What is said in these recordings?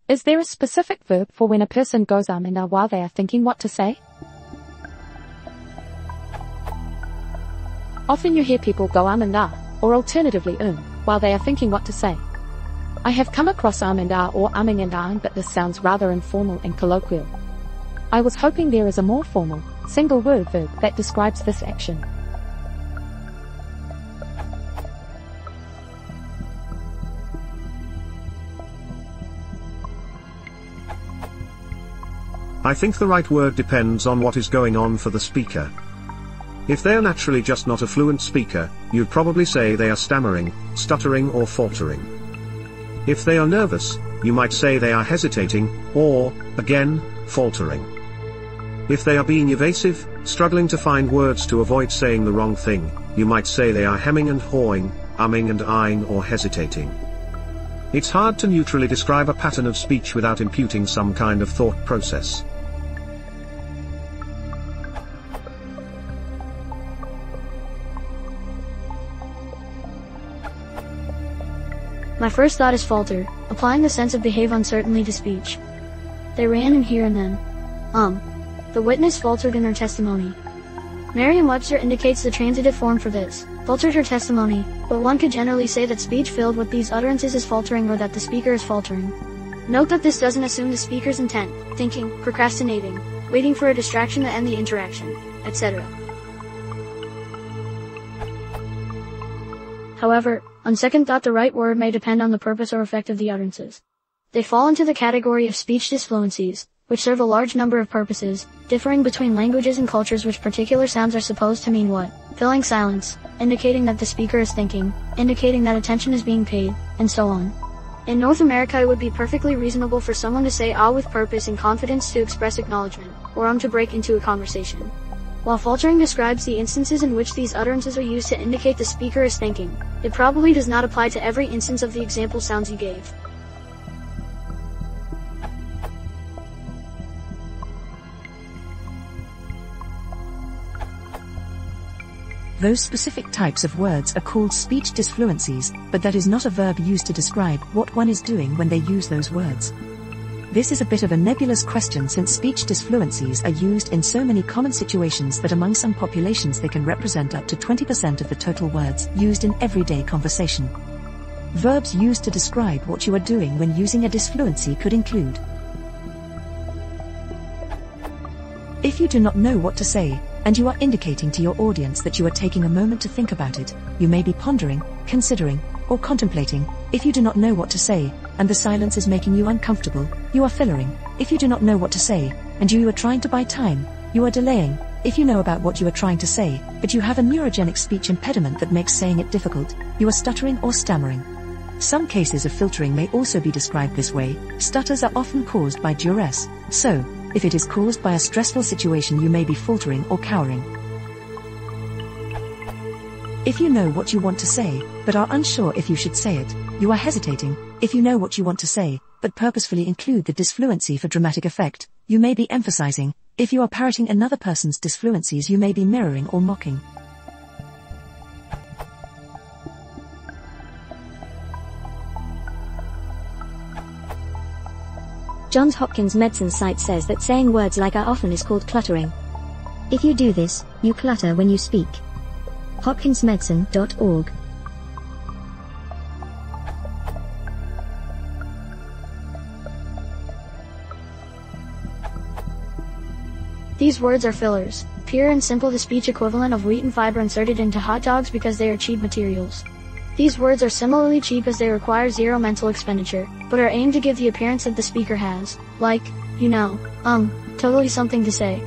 Is there a specific verb for when a person goes and ah while they are thinking what to say? Often you hear people go and ah, or alternatively while they are thinking what to say. I have come across and ah or umming and ahhing, but this sounds rather informal and colloquial. I was hoping there is a more formal, single-word verb that describes this action. I think the right word depends on what is going on for the speaker. If they are naturally just not a fluent speaker, you'd probably say they are stammering, stuttering or faltering. If they are nervous, you might say they are hesitating, or, again, faltering. If they are being evasive, struggling to find words to avoid saying the wrong thing, you might say they are hemming and hawing, umming and ahhing or hesitating. It's hard to neutrally describe a pattern of speech without imputing some kind of thought process. My first thought is falter, applying the sense of behave uncertainly to speech. They ran in here and then. The witness faltered in her testimony. Merriam-Webster indicates the transitive form for this, faltered her testimony, but one could generally say that speech filled with these utterances is faltering or that the speaker is faltering. Note that this doesn't assume the speaker's intent, thinking, procrastinating, waiting for a distraction to end the interaction, etc. However, on second thought the right word may depend on the purpose or effect of the utterances. They fall into the category of speech disfluencies, which serve a large number of purposes, differing between languages and cultures which particular sounds are supposed to mean what, filling silence, indicating that the speaker is thinking, indicating that attention is being paid, and so on. In North America it would be perfectly reasonable for someone to say ah with purpose and confidence to express acknowledgement, or to break into a conversation. While faltering describes the instances in which these utterances are used to indicate the speaker is thinking, it probably does not apply to every instance of the example sounds you gave. Those specific types of words are called speech disfluencies, but that is not a verb used to describe what one is doing when they use those words. This is a bit of a nebulous question since speech disfluencies are used in so many common situations that among some populations they can represent up to 20% of the total words used in everyday conversation. Verbs used to describe what you are doing when using a disfluency could include: if you do not know what to say, and you are indicating to your audience that you are taking a moment to think about it, you may be pondering, considering, or contemplating. If you do not know what to say, and the silence is making you uncomfortable, you are fillering. If you do not know what to say, and you are trying to buy time, you are delaying. If you know about what you are trying to say, but you have a neurogenic speech impediment that makes saying it difficult, you are stuttering or stammering. Some cases of filtering may also be described this way. Stutters are often caused by duress, so, if it is caused by a stressful situation you may be faltering or cowering. If you know what you want to say, but are unsure if you should say it, you are hesitating. If you know what you want to say, but purposefully include the disfluency for dramatic effect, you may be emphasizing. If you are parroting another person's disfluencies you may be mirroring or mocking. Johns Hopkins Medicine site says that saying words like "are" often is called cluttering. If you do this, you clutter when you speak. hopkinsmedicine.org. These words are fillers, pure and simple, the speech equivalent of wheat and fiber inserted into hot dogs because they are cheap materials. These words are similarly cheap as they require zero mental expenditure, but are aimed to give the appearance that the speaker has, like, you know, totally something to say.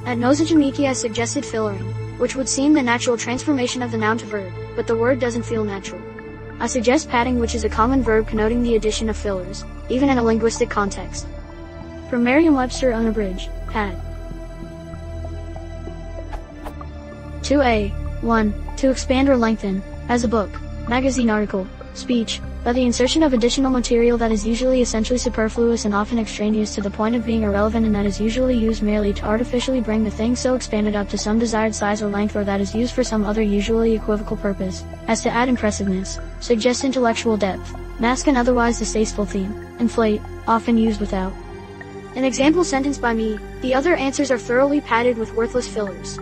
At Nozajimiki I suggested fillering, which would seem the natural transformation of the noun to verb, but the word doesn't feel natural. I suggest padding, which is a common verb connoting the addition of fillers, even in a linguistic context. From Merriam-Webster unabridged, pad. 2a. 1. To expand or lengthen, as a book, magazine article, speech, by the insertion of additional material that is usually essentially superfluous and often extraneous to the point of being irrelevant, and that is usually used merely to artificially bring the thing so expanded up to some desired size or length, or that is used for some other usually equivocal purpose, as to add impressiveness, suggest intellectual depth, mask an otherwise distasteful theme. inflate, often used without. An example sentence by me, the other answers are thoroughly padded with worthless fillers.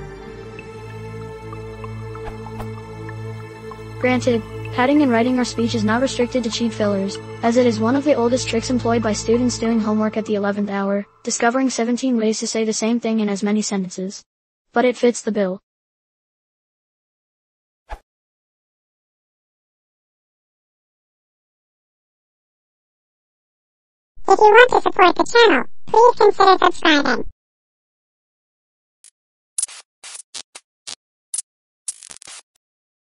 Granted, padding in writing or speech is not restricted to cheap fillers, as it is one of the oldest tricks employed by students doing homework at the 11th hour, discovering 17 ways to say the same thing in as many sentences. But it fits the bill. If you want to support the channel, please consider subscribing.